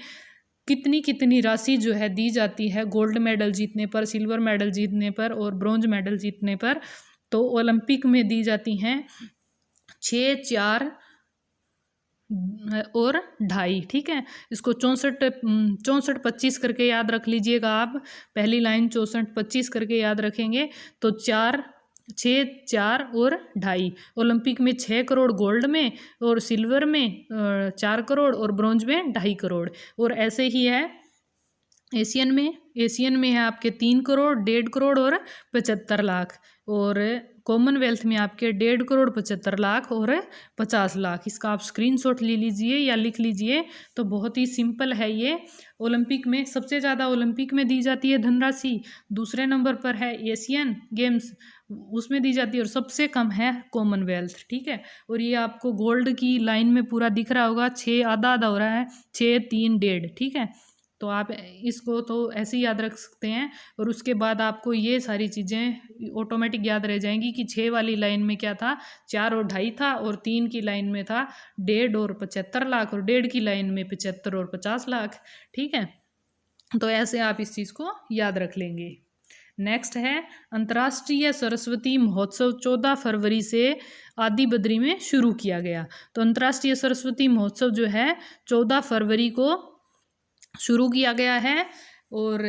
कितनी कितनी राशि जो है दी जाती है गोल्ड मेडल जीतने पर, सिल्वर मेडल जीतने पर और ब्रॉन्ज मेडल जीतने पर। तो ओलंपिक में दी जाती हैं 6, 4 और 2.5। ठीक है, इसको 64 25 करके याद रख लीजिएगा आप। पहली लाइन 64 25 करके याद रखेंगे तो 6, 4 और 2.5। ओलंपिक में 6 करोड़ गोल्ड में, और सिल्वर में 4 करोड़ और ब्रॉन्ज में 2.5 करोड़। और ऐसे ही है एशियन में है आपके 3 करोड़, 1.5 करोड़ और 75 लाख। और कॉमनवेल्थ में आपके 1.5 करोड़, 75 लाख और 50 लाख। इसका आप स्क्रीनशॉट ले लीजिए या लिख लीजिए। तो बहुत ही सिंपल है ये। ओलंपिक में सबसे ज़्यादा ओलंपिक में दी जाती है धनराशि, दूसरे नंबर पर है एशियन गेम्स, उसमें दी जाती है, और सबसे कम है कॉमनवेल्थ। ठीक है, और ये आपको गोल्ड की लाइन में पूरा दिख रहा होगा, 6 आधा आधा हो रहा है, 6, 3, 1.5। ठीक है, तो आप इसको तो ऐसे ही याद रख सकते हैं। और उसके बाद आपको ये सारी चीज़ें ऑटोमेटिक याद रह जाएंगी कि 6 वाली लाइन में क्या था, 4 और 2.5 था, और 3 की लाइन में था 1.5 और 75 लाख, और 1.5 की लाइन में 75 और 50 लाख। ठीक है, तो ऐसे आप इस चीज़ को याद रख लेंगे। नेक्स्ट है अंतर्राष्ट्रीय सरस्वती महोत्सव 14 फरवरी से आदि बद्री में शुरू किया गया। तो अंतर्राष्ट्रीय सरस्वती महोत्सव जो है 14 फरवरी को शुरू किया गया है। और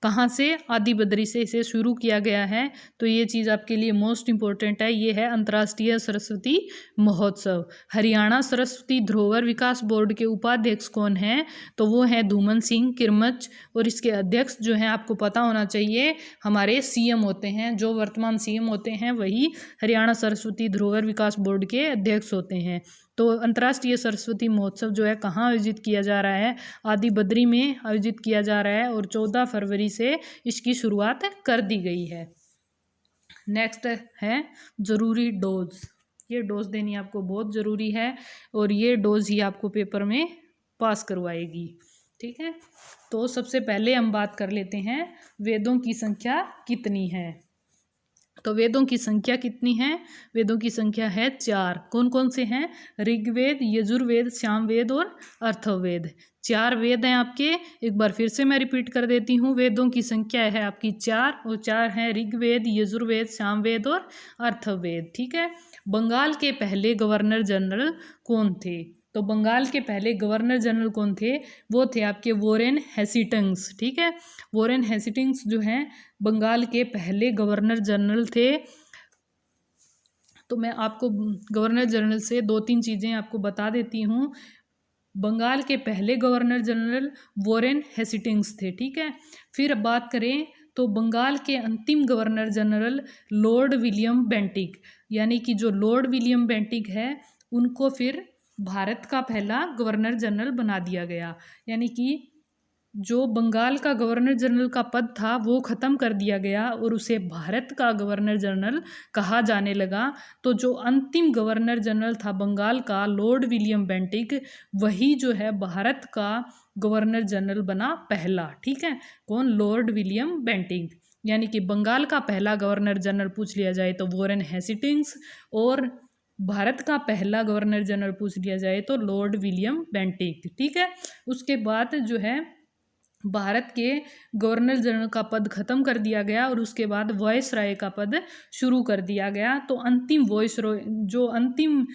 कहाँ से? आदि बद्री से इसे शुरू किया गया है। तो ये चीज़ आपके लिए मोस्ट इम्पोर्टेंट है, ये है अंतर्राष्ट्रीय सरस्वती महोत्सव। हरियाणा सरस्वती धरोहर विकास बोर्ड के उपाध्यक्ष कौन हैं? तो वो हैं धूमन सिंह किरमच। और इसके अध्यक्ष जो हैं आपको पता होना चाहिए, हमारे सीएम होते हैं, जो वर्तमान सीएम होते हैं वही हरियाणा सरस्वती धरोहर विकास बोर्ड के अध्यक्ष होते हैं। तो अंतर्राष्ट्रीय सरस्वती महोत्सव जो है कहाँ आयोजित किया जा रहा है? आदि बद्री में आयोजित किया जा रहा है, और 14 फरवरी से इसकी शुरुआत कर दी गई है। नेक्स्ट है ज़रूरी डोज। ये डोज देनी आपको बहुत ज़रूरी है, और ये डोज ही आपको पेपर में पास करवाएगी। ठीक है, तो सबसे पहले हम बात कर लेते हैं वेदों की संख्या कितनी है। तो वेदों की संख्या कितनी है? वेदों की संख्या है 4। कौन कौन से हैं? ऋग्वेद, यजुर्वेद, सामवेद और अथर्ववेद। 4 वेद हैं आपके। एक बार फिर से मैं रिपीट कर देती हूँ, वेदों की संख्या है आपकी 4 और 4 हैं ऋग्वेद, यजुर्वेद, सामवेद और अथर्ववेद। ठीक है। बंगाल के पहले गवर्नर जनरल कौन थे? तो बंगाल के पहले गवर्नर जनरल कौन थे? वो थे आपके वॉरेन हेस्टिंग्स। ठीक है। वॉरेन हेस्टिंग्स जो हैं बंगाल के पहले गवर्नर जनरल थे। तो मैं आपको गवर्नर जनरल से 2-3 चीज़ें आपको बता देती हूँ। बंगाल के पहले गवर्नर जनरल वॉरेन हेस्टिंग्स थे। ठीक है। फिर अब बात करें तो बंगाल के अंतिम governor general Lord William Bentinck, यानी कि जो लॉर्ड विलियम बेंटिक है उनको फिर भारत का पहला गवर्नर जनरल बना दिया गया। यानी कि जो बंगाल का गवर्नर जनरल का पद था वो ख़त्म कर दिया गया और उसे भारत का गवर्नर जनरल कहा जाने लगा। तो जो अंतिम गवर्नर जनरल था बंगाल का लॉर्ड विलियम बेंटिक, वही जो है भारत का गवर्नर जनरल बना पहला। ठीक है। कौन? Lord William Bentinck. यानी कि बंगाल का पहला गवर्नर जनरल पूछ लिया जाए तो वॉरेन हेस्टिंग्स, और भारत का पहला गवर्नर जनरल पूछ लिया जाए तो लॉर्ड विलियम बेंटिक। ठीक है। उसके बाद जो है भारत के गवर्नर जनरल का पद खत्म कर दिया गया और उसके बाद वॉइस राय का पद शुरू कर दिया गया। तो अंतिम वॉइस रॉय, जो अंतिम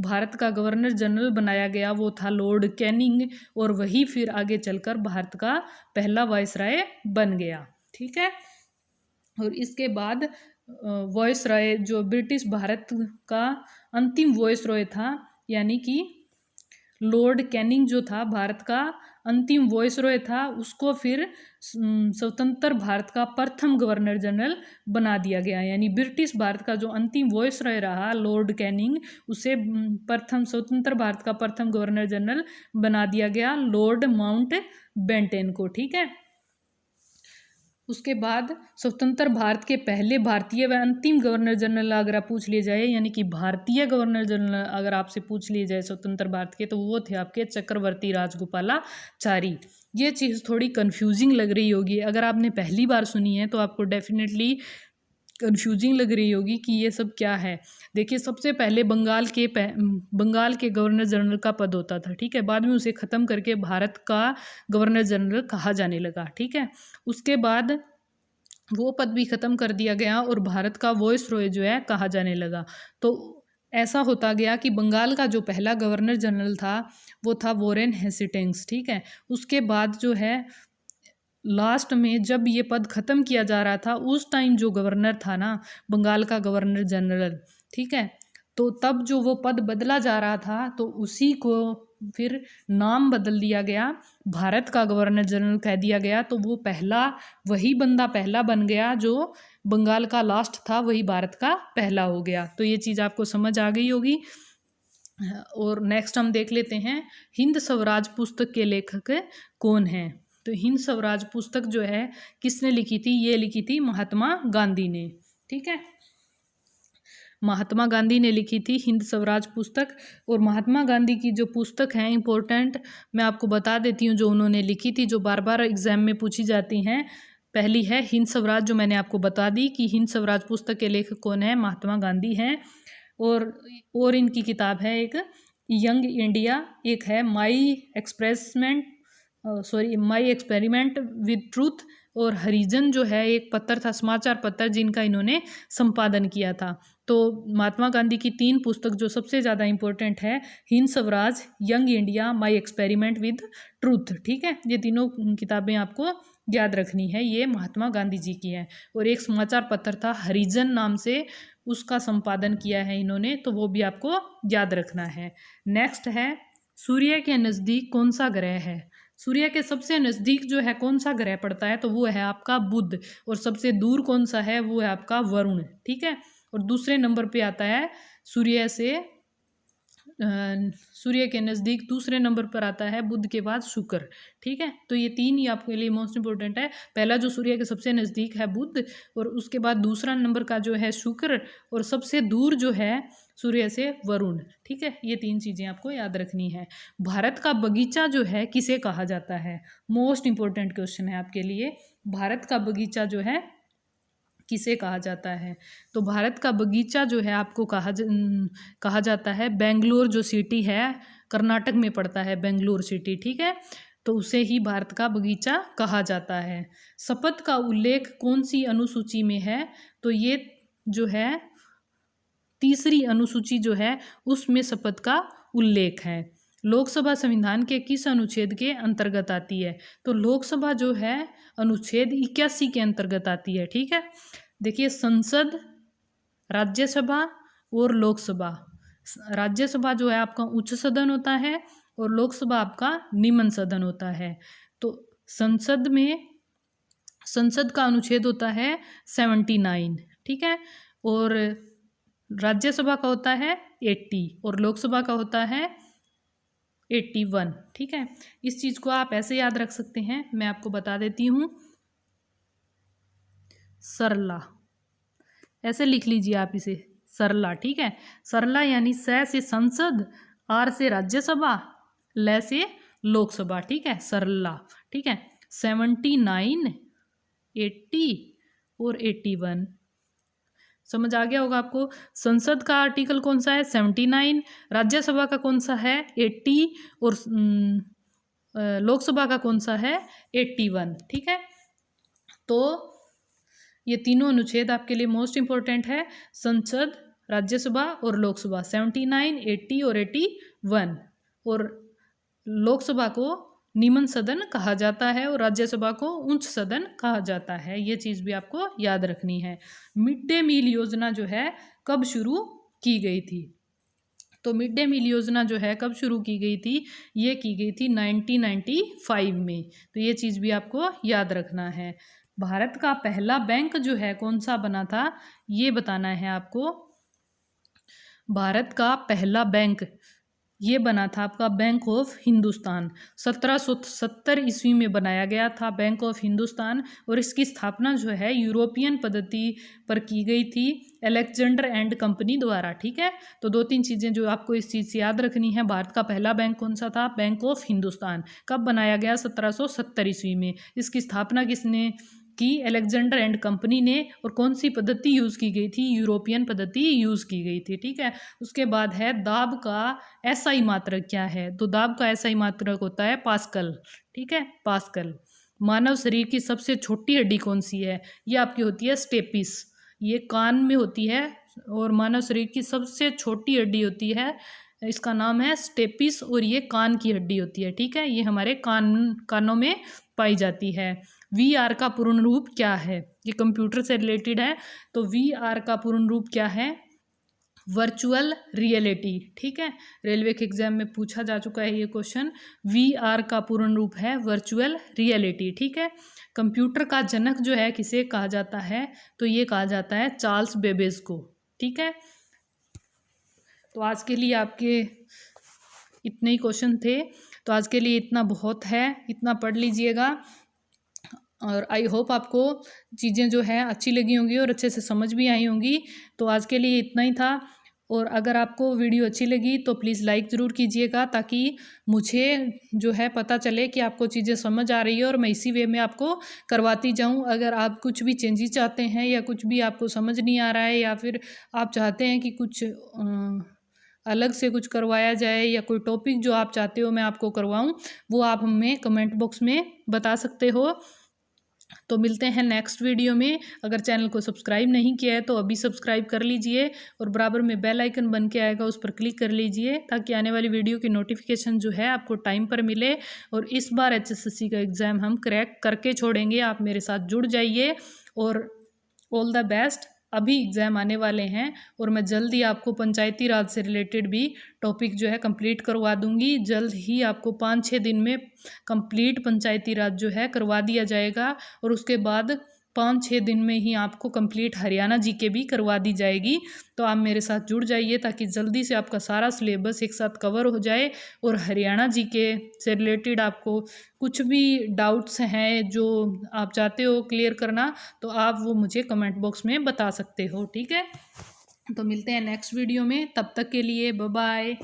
भारत का गवर्नर जनरल बनाया गया वो था लॉर्ड कैनिंग, और वही फिर आगे चलकर भारत का पहला वॉइस राय बन गया। ठीक है। और इसके बाद वॉइस रॉय जो ब्रिटिश भारत का अंतिम वॉइस रॉय था, यानी कि लॉर्ड कैनिंग जो था भारत का अंतिम वॉइस रॉय था, उसको फिर स्वतंत्र भारत का प्रथम गवर्नर जनरल बना दिया गया। यानी ब्रिटिश भारत का जो अंतिम वॉइस रॉय रहा लॉर्ड कैनिंग, उसे प्रथम स्वतंत्र भारत का प्रथम गवर्नर जनरल बना दिया गया लॉर्ड माउंट बेंटन को। ठीक है। उसके बाद स्वतंत्र भारत के पहले भारतीय व अंतिम गवर्नर जनरल अगर आप पूछ लिए जाए, यानी कि भारतीय गवर्नर जनरल अगर आपसे पूछ लिए जाए स्वतंत्र भारत के, तो वो थे आपके चक्रवर्ती राजगोपालाचारी। ये चीज़ थोड़ी कंफ्यूजिंग लग रही होगी, अगर आपने पहली बार सुनी है तो आपको डेफिनेटली कंफ्यूजिंग लग रही होगी कि ये सब क्या है। देखिए, सबसे पहले बंगाल के गवर्नर जनरल का पद होता था। ठीक है। बाद में उसे ख़त्म करके भारत का गवर्नर जनरल कहा जाने लगा। ठीक है। उसके बाद वो पद भी ख़त्म कर दिया गया और भारत का वॉइस रॉय जो है कहा जाने लगा। तो ऐसा होता गया कि बंगाल का जो पहला गवर्नर जनरल था वो था वॉरेन हेस्टिंग्स। ठीक है। उसके बाद जो है लास्ट में जब ये पद ख़त्म किया जा रहा था, उस टाइम जो गवर्नर था ना बंगाल का गवर्नर जनरल, ठीक है, तो तब जो वो पद बदला जा रहा था तो उसी को फिर नाम बदल दिया गया, भारत का गवर्नर जनरल कह दिया गया। तो वो पहला, वही बंदा पहला बन गया जो बंगाल का लास्ट था, वही भारत का पहला हो गया। तो ये चीज़ आपको समझ आ गई होगी। और नेक्स्ट हम देख लेते हैं हिंद स्वराज पुस्तक के लेखक कौन हैं। तो हिंद स्वराज पुस्तक जो है किसने लिखी थी? ये लिखी थी महात्मा गांधी ने। ठीक है। महात्मा गांधी ने लिखी थी हिंद स्वराज पुस्तक। और महात्मा गांधी की जो पुस्तक है इम्पोर्टेंट, मैं आपको बता देती हूँ जो उन्होंने लिखी थी, जो बार बार एग्जाम में पूछी जाती हैं। पहली है हिंद स्वराज, जो मैंने आपको बता दी कि हिंद स्वराज पुस्तक के लेखक कौन है, महात्मा गांधी हैं। और इनकी किताब है एक यंग इंडिया, एक है माई एक्सपेरिमेंट विद ट्रूथ, और हरिजन जो है एक पत्र था, समाचार पत्र, जिनका इन्होंने संपादन किया था। तो महात्मा गांधी की 3 पुस्तक जो सबसे ज़्यादा इम्पोर्टेंट है, Hind Swaraj, young India, my experiment with truth. ठीक है। ये तीनों किताबें आपको याद रखनी है, ये महात्मा गांधी जी की हैं। और एक समाचार पत्र था हरिजन नाम से, उसका संपादन किया है इन्होंने, तो वो भी आपको याद रखना है। नेक्स्ट है सूर्य के नज़दीक कौन सा ग्रह है? सूर्य के सबसे नज़दीक जो है कौन सा ग्रह पड़ता है, तो वो है आपका बुध। और सबसे दूर कौन सा है, वो है आपका वरुण। ठीक है। और दूसरे नंबर पे आता है सूर्य के नज़दीक दूसरे नंबर पर आता है बुध के बाद शुक्र। ठीक है। तो ये 3 ही आपके लिए मोस्ट इंपॉर्टेंट है। पहला जो सूर्य के सबसे नज़दीक है बुध, और उसके बाद दूसरा नंबर का जो है शुक्र, और सबसे दूर जो है सूर्य से वरुण। ठीक है। ये 3 चीज़ें आपको याद रखनी है। भारत का बगीचा जो है किसे कहा जाता है? मोस्ट इंपॉर्टेंट क्वेश्चन है आपके लिए। भारत का बगीचा जो है किसे कहा जाता है? तो भारत का बगीचा जो है आपको कहा जाता है बेंगलोर, जो सिटी है कर्नाटक में पड़ता है बेंगलोर सिटी, ठीक है, तो उसे ही भारत का बगीचा कहा जाता है। शपथ का उल्लेख कौन सी अनुसूची में है? तो ये जो है तीसरी अनुसूची जो है उसमें शपथ का उल्लेख है। लोकसभा संविधान के किस अनुच्छेद के अंतर्गत आती है? तो लोकसभा जो है अनुच्छेद 81 के अंतर्गत आती है, ठीक है। देखिए, संसद, राज्यसभा और लोकसभा। राज्यसभा जो है आपका उच्च सदन होता है और लोकसभा आपका निम्न सदन होता है। तो संसद का अनुच्छेद होता है 79, ठीक है, और राज्यसभा का होता है 80 और लोकसभा का होता है 81, ठीक है। इस चीज़ को आप ऐसे याद रख सकते हैं, मैं आपको बता देती हूँ। सरला, ऐसे लिख लीजिए आप इसे, सरला, ठीक है। सरला यानी स से संसद, आर से राज्यसभा, ल से लोकसभा, ठीक है, सरला, ठीक है। 79, 80 और 81 समझ आ गया होगा आपको। संसद का आर्टिकल कौन सा है? 79। राज्यसभा का कौन सा है? 80 और लोकसभा का कौन सा है? 81, ठीक है। तो ये तीनों अनुच्छेद आपके लिए मोस्ट इंपॉर्टेंट है, संसद, राज्यसभा और लोकसभा। 79, 80 और 81। और लोकसभा को निम्न सदन कहा जाता है और राज्यसभा को उच्च सदन कहा जाता है, ये चीज़ भी आपको याद रखनी है। मिड डे मील योजना जो है कब शुरू की गई थी? तो मिड डे मील योजना जो है कब शुरू की गई थी? ये की गई थी 1995 में, तो ये चीज़ भी आपको याद रखना है। भारत का पहला बैंक जो है कौन सा बना था, ये बताना है आपको। भारत का पहला बैंक ये बना था आपका बैंक ऑफ हिंदुस्तान। 1770 ईस्वी में बनाया गया था बैंक ऑफ हिंदुस्तान, और इसकी स्थापना जो है यूरोपियन पद्धति पर की गई थी अलेक्जेंडर एंड कंपनी द्वारा, ठीक है। तो 2-3 चीज़ें जो आपको इस चीज़ से याद रखनी है। भारत का पहला बैंक कौन सा था? Bank of Hindustan. कब बनाया गया? 1770 ईस्वी में। इसकी स्थापना किसने की? अलेक्जेंडर एंड कंपनी ने। और कौन सी पद्धति यूज़ की गई थी? यूरोपियन पद्धति यूज़ की गई थी, ठीक है। उसके बाद है दाब का एसआई मात्रक क्या है? तो दाब का एसआई मात्रक होता है पास्कल, ठीक है, पास्कल। मानव शरीर की सबसे छोटी हड्डी कौन सी है? ये आपकी होती है स्टेपिस, ये कान में होती है, और मानव शरीर की सबसे छोटी हड्डी होती है, इसका नाम है स्टेपिस, और ये कान की हड्डी होती है, ठीक है। ये हमारे कानों में पाई जाती है। VR का पूर्ण रूप क्या है? ये कंप्यूटर से रिलेटेड है। तो VR का पूर्ण रूप क्या है? वर्चुअल रियलिटी, ठीक है। रेलवे के एग्जाम में पूछा जा चुका है ये क्वेश्चन। VR का पूर्ण रूप है वर्चुअल रियलिटी, ठीक है। कंप्यूटर का जनक जो है किसे कहा जाता है? तो ये कहा जाता है चार्ल्स बेबेज को, ठीक है। तो आज के लिए आपके इतने ही क्वेश्चन थे, तो आज के लिए इतना बहुत है, इतना पढ़ लीजिएगा। और आई होप आपको चीज़ें जो है अच्छी लगी होंगी और अच्छे से समझ भी आई होंगी। तो आज के लिए इतना ही था। और अगर आपको वीडियो अच्छी लगी तो प्लीज़ लाइक ज़रूर कीजिएगा, ताकि मुझे जो है पता चले कि आपको चीज़ें समझ आ रही है और मैं इसी वे में आपको करवाती जाऊं। अगर आप कुछ भी चेंजेस चाहते हैं या कुछ भी आपको समझ नहीं आ रहा है, या फिर आप चाहते हैं कि कुछ अलग से कुछ करवाया जाए, या कोई टॉपिक जो आप चाहते हो मैं आपको करवाऊं, वो आप हमें कमेंट बॉक्स में बता सकते हो। तो मिलते हैं नेक्स्ट वीडियो में। अगर चैनल को सब्सक्राइब नहीं किया है तो अभी सब्सक्राइब कर लीजिए, और बराबर में बेल आइकन बन के आएगा, उस पर क्लिक कर लीजिए, ताकि आने वाली वीडियो की नोटिफिकेशन जो है आपको टाइम पर मिले। और इस बार HSSC का एग्ज़ाम हम क्रैक करके छोड़ेंगे, आप मेरे साथ जुड़ जाइए। और ऑल द बेस्ट। अभी एग्ज़ाम आने वाले हैं और मैं जल्द ही आपको पंचायती राज से रिलेटेड भी टॉपिक जो है कंप्लीट करवा दूंगी। जल्द ही आपको 5-6 दिन में कंप्लीट पंचायती राज जो है करवा दिया जाएगा, और उसके बाद 5-6 दिन में ही आपको कंप्लीट हरियाणा जीके भी करवा दी जाएगी। तो आप मेरे साथ जुड़ जाइए, ताकि जल्दी से आपका सारा सिलेबस एक साथ कवर हो जाए। और हरियाणा जीके से रिलेटेड आपको कुछ भी डाउट्स हैं जो आप चाहते हो क्लियर करना, तो आप वो मुझे कमेंट बॉक्स में बता सकते हो, ठीक है। तो मिलते हैं नेक्स्ट वीडियो में, तब तक के लिए बाय बाय।